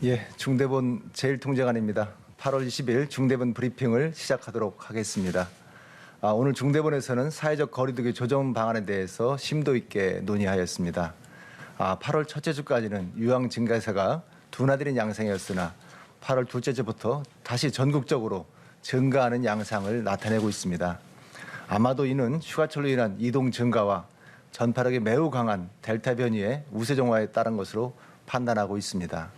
예, 중대본 제1통제관입니다. 8월 20일 중대본 브리핑을 시작하도록 하겠습니다. 오늘 중대본에서는 사회적 거리두기 조정 방안에 대해서 심도 있게 논의하였습니다. 8월 첫째 주까지는 유행 증가세가 둔화되는 양상이었으나 8월 둘째 주부터 다시 전국적으로 증가하는 양상을 나타내고 있습니다. 아마도 이는 휴가철로 인한 이동 증가와 전파력이 매우 강한 델타 변이의 우세 정화에 따른 것으로 판단하고 있습니다.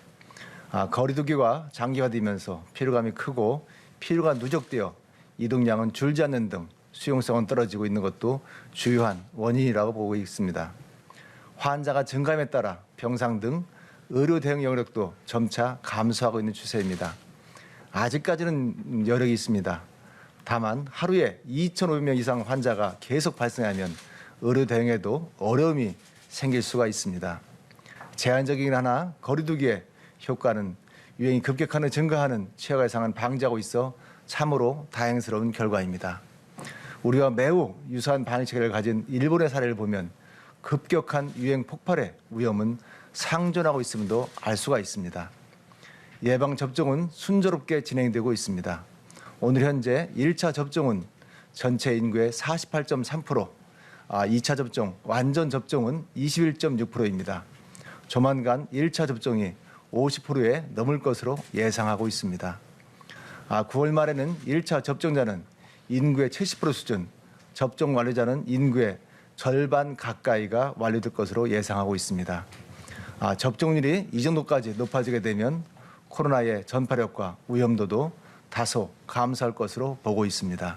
거리두기가 장기화되면서 피로감이 크고 피로가 누적되어 이동량은 줄지 않는 등 수용성은 떨어지고 있는 것도 주요한 원인이라고 보고 있습니다. 환자가 증감에 따라 병상 등 의료 대응 영역도 점차 감소하고 있는 추세입니다. 아직까지는 여력이 있습니다. 다만 하루에 2,500명 이상 환자가 계속 발생하면 의료 대응에도 어려움이 생길 수가 있습니다. 제한적이긴 하나 거리두기의 효과는 유행이 급격하게 증가하는 최악의 상황을 방지하고 있어 참으로 다행스러운 결과입니다. 우리와 매우 유사한 방역 체계를 가진 일본의 사례를 보면 급격한 유행 폭발의 위험은 상존하고 있음도 알 수가 있습니다. 예방 접종은 순조롭게 진행되고 있습니다. 오늘 현재 1차 접종은 전체 인구의 48.3%, 2차 접종, 완전 접종은 21.6%입니다. 조만간 1차 접종이 50%에 넘을 것으로 예상하고 있습니다. 9월 말에는 1차 접종자는 인구의 70% 수준, 접종 완료자는 인구의 절반 가까이가 완료될 것으로 예상하고 있습니다. 접종률이 이 정도까지 높아지게 되면 코로나의 전파력과 위험도도 다소 감소할 것으로 보고 있습니다.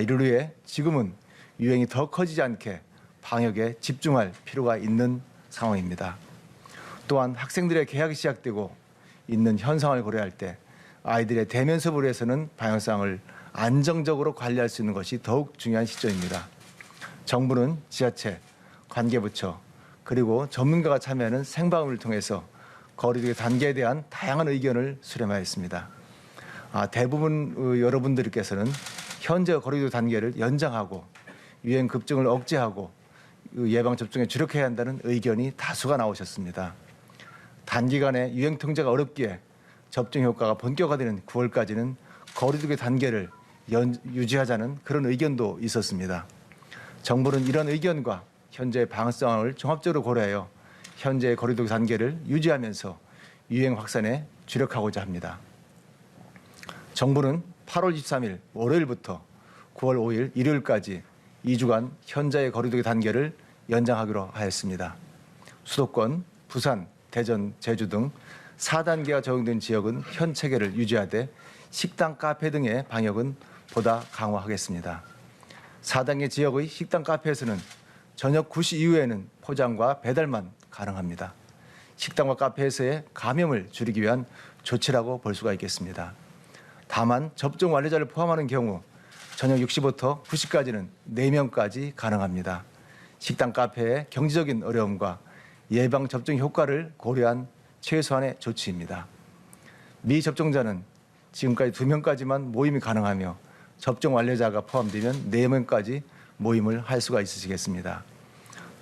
이를 위해 지금은 유행이 더 커지지 않게 방역에 집중할 필요가 있는 상황입니다. 또한 학생들의 개학이 시작되고 있는 현상을 고려할 때 아이들의 대면 수업을 위해서는 방역상을 안정적으로 관리할 수 있는 것이 더욱 중요한 시점입니다. 정부는 지자체, 관계부처, 그리고 전문가가 참여하는 생방송을 통해서 거리두기 단계에 대한 다양한 의견을 수렴하였습니다. 대부분 여러분들께서는 현재 거리두기 단계를 연장하고 유행 급증을 억제하고 예방접종에 주력해야 한다는 의견이 다수가 나오셨습니다. 단기간에 유행 통제가 어렵기에 접종 효과가 본격화되는 9월까지는 거리두기 단계를 유지하자는 그런 의견도 있었습니다. 정부는 이런 의견과 현재의 방역 상황을 종합적으로 고려하여 현재의 거리두기 단계를 유지하면서 유행 확산에 주력하고자 합니다. 정부는 8월 23일 월요일부터 9월 5일 일요일까지 2주간 현재의 거리두기 단계를 연장하기로 하였습니다. 수도권, 부산, 대전, 제주 등 4단계가 적용된 지역은 현 체계를 유지하되 식당, 카페 등의 방역은 보다 강화하겠습니다. 4단계 지역의 식당, 카페에서는 저녁 9시 이후에는 포장과 배달만 가능합니다. 식당과 카페에서의 감염을 줄이기 위한 조치라고 볼 수가 있겠습니다. 다만 접종 완료자를 포함하는 경우 저녁 6시부터 9시까지는 4명까지 가능합니다. 식당, 카페의 경제적인 어려움과 예방접종 효과를 고려한 최소한의 조치입니다. 미접종자는 지금까지 2명까지만 모임이 가능하며 접종 완료자가 포함되면 4명까지 모임을 할 수가 있으시겠습니다.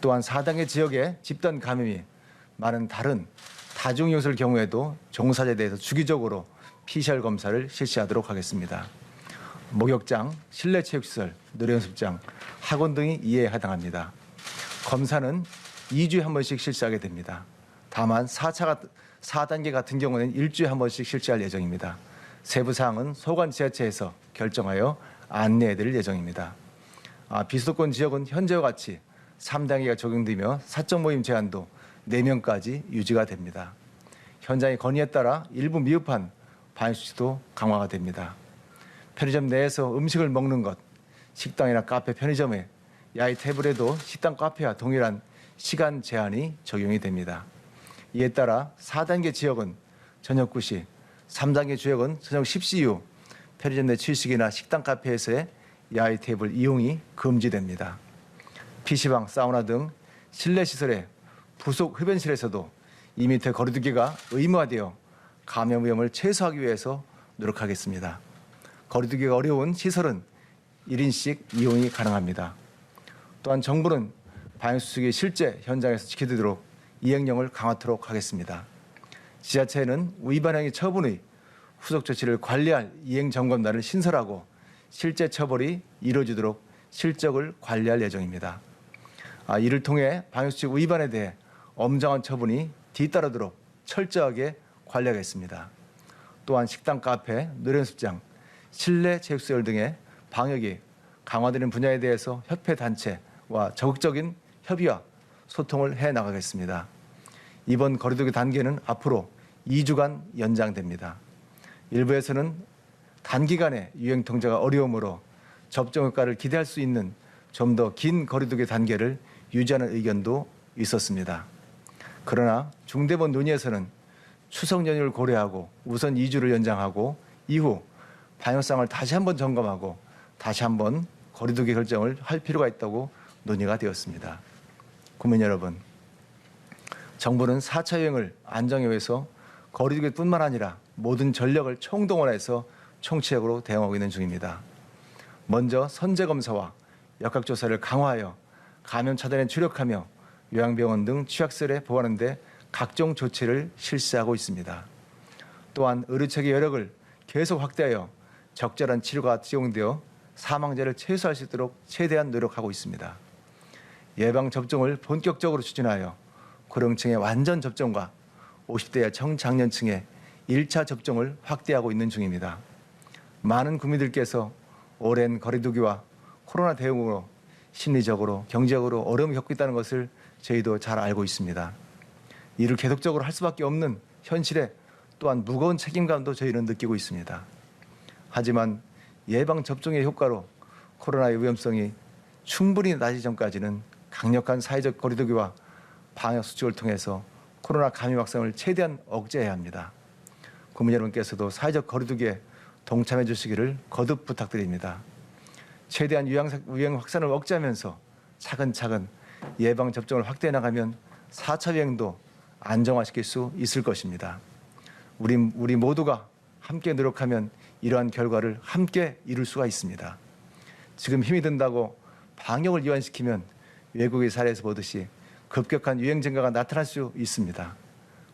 또한 4단계 지역의 집단 감염이 많은 다른 다중이용소의 경우에도 종사자에 대해서 주기적으로 PCR 검사를 실시하도록 하겠습니다. 목욕장, 실내체육시설, 노래연습장, 학원 등이 이에 해당합니다. 검사는 2주에 한 번씩 실시하게 됩니다. 다만 4단계 같은 경우는 일주일에 한 번씩 실시할 예정입니다. 세부 사항은 소관 지자체에서 결정하여 안내해드릴 예정입니다. 비수도권 지역은 현재와 같이 3단계가 적용되며 사적 모임 제한도 4명까지 유지가 됩니다. 현장의 건의에 따라 일부 미흡한 방역 수칙도 강화가 됩니다. 편의점 내에서 음식을 먹는 것, 식당이나 카페, 편의점에 야외 테이블에도 식당, 카페와 동일한 시간 제한이 적용이 됩니다. 이에 따라 4단계 지역은 저녁 9시, 3단계 지역은 저녁 10시 이후 편의점 내 취식이나 식당, 카페에서의 야외 테이블 이용이 금지됩니다. PC방, 사우나 등 실내 시설의 부속 흡연실에서도 2m 거리두기가 의무화되어 감염 위험을 최소화하기 위해서 노력하겠습니다. 거리두기가 어려운 시설은 1인씩 이용이 가능합니다. 또한 정부는 방역수칙이 실제 현장에서 지켜지도록 이행령을 강화하도록 하겠습니다. 지자체는 위반 행위 처분 후 후속 조치를 관리할 이행점검단을 신설하고 실제 처벌이 이루어지도록 실적을 관리할 예정입니다. 이를 통해 방역수칙 위반에 대해 엄정한 처분이 뒤따르도록 철저하게 관리하겠습니다. 또한 식당, 카페, 노래연습장, 실내 체육시설 등의 방역이 강화되는 분야에 대해서 협회 단체와 적극적인 협의와 소통을 해나가겠습니다. 이번 거리두기 단계는 앞으로 2주간 연장됩니다. 일부에서는 단기간에 유행 통제가 어려우므로 접종 효과를 기대할 수 있는 좀 더 긴 거리두기 단계를 유지하는 의견도 있었습니다. 그러나 중대본 논의에서는 추석 연휴를 고려하고 우선 2주를 연장하고 이후 방역상을 다시 한번 점검하고 다시 한번 거리두기 결정을 할 필요가 있다고 논의가 되었습니다. 국민 여러분, 정부는 4차 유행을 안정에 위해서 거리두기뿐만 아니라 모든 전력을 총동원해서 총체적으로 대응하고 있는 중입니다. 먼저 선제검사와 역학조사를 강화하여 감염 차단에 주력하며 요양병원 등 취약시설에 보호하는 데 각종 조치를 실시하고 있습니다. 또한 의료체계 여력을 계속 확대하여 적절한 치료가 제공되어 사망자를 최소화할 수 있도록 최대한 노력하고 있습니다. 예방접종을 본격적으로 추진하여 고령층의 완전 접종과 50대 이하 청장년층의 1차 접종을 확대하고 있는 중입니다. 많은 국민들께서 오랜 거리두기와 코로나 대응으로 심리적으로, 경제적으로 어려움을 겪고 있다는 것을 저희도 잘 알고 있습니다. 이를 계속적으로 할 수밖에 없는 현실에 또한 무거운 책임감도 저희는 느끼고 있습니다. 하지만 예방접종의 효과로 코로나의 위험성이 충분히 낮아지기 전까지는 강력한 사회적 거리두기와 방역수칙을 통해서 코로나 감염 확산을 최대한 억제해야 합니다. 국민 여러분께서도 사회적 거리두기에 동참해 주시기를 거듭 부탁드립니다. 최대한 유행 확산을 억제하면서 차근차근 예방접종을 확대해 나가면 4차 유행도 안정화시킬 수 있을 것입니다. 우리 모두가 함께 노력하면 이러한 결과를 함께 이룰 수가 있습니다. 지금 힘이 든다고 방역을 이완시키면 외국의 사례에서 보듯이 급격한 유행 증가가 나타날 수 있습니다.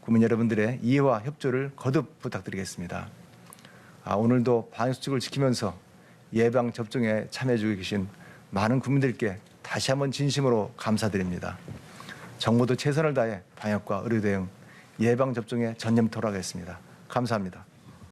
국민 여러분들의 이해와 협조를 거듭 부탁드리겠습니다. 오늘도 방역수칙을 지키면서 예방접종에 참여해주고 계신 많은 국민들께 다시 한번 진심으로 감사드립니다. 정부도 최선을 다해 방역과 의료 대응, 예방접종에 전념토록 하겠습니다. 감사합니다.